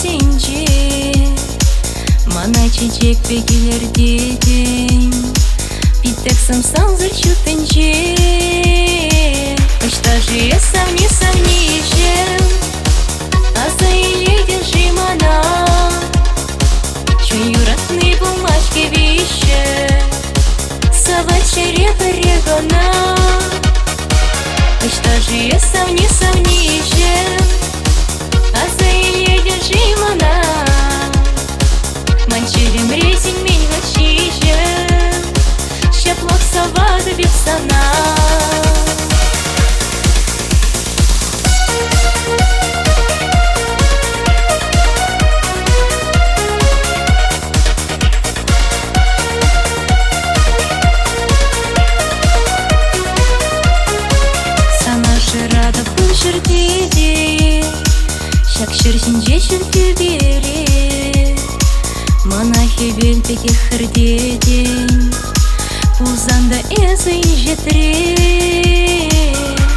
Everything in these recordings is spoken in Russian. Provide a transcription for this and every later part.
сенче мана чечек пекелер деден питек самсаң зырчутенче Кыштажы савни савнишем Аза иледен жимана Чун юратный бумажки вище Саваче регона Кыштажы савни савнишем Аза иледен жимана Манчелем резин мен гачишем Щаплок савады бепсана Шырдеде, шак шырсинже шырты бере Монахи бел пеке хырдеден Пузанда эзы жетре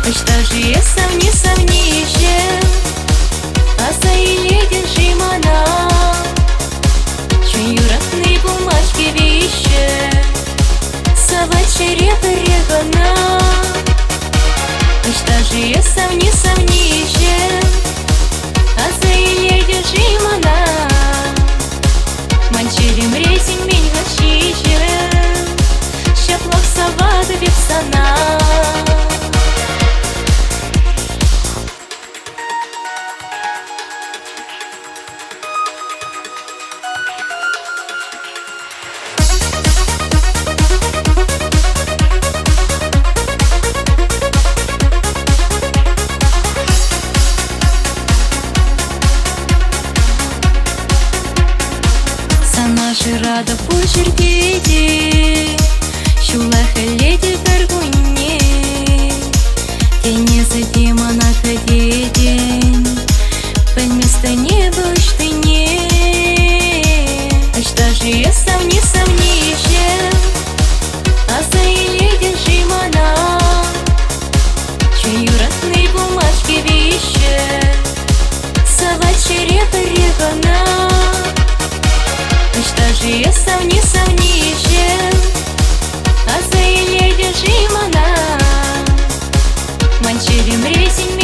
Кыштажы савни савнишем Аза иледен жимана Чун юратный бумажки вище Саваче регона Кыштажы савни савнишем Аза иледен жимана Манчелем резин мен гачишем Щаплок савады бепсана Жырада пушердеде Шулаха леди гаргуне Тенезы демонаха деден Пельместа небо штыне Кыштажы савни савнишем Аза иледен жимана Чун юратный бумажки вище Саваче регона Кыштажы савни савнишем Аза иледен жимана Манчелем резин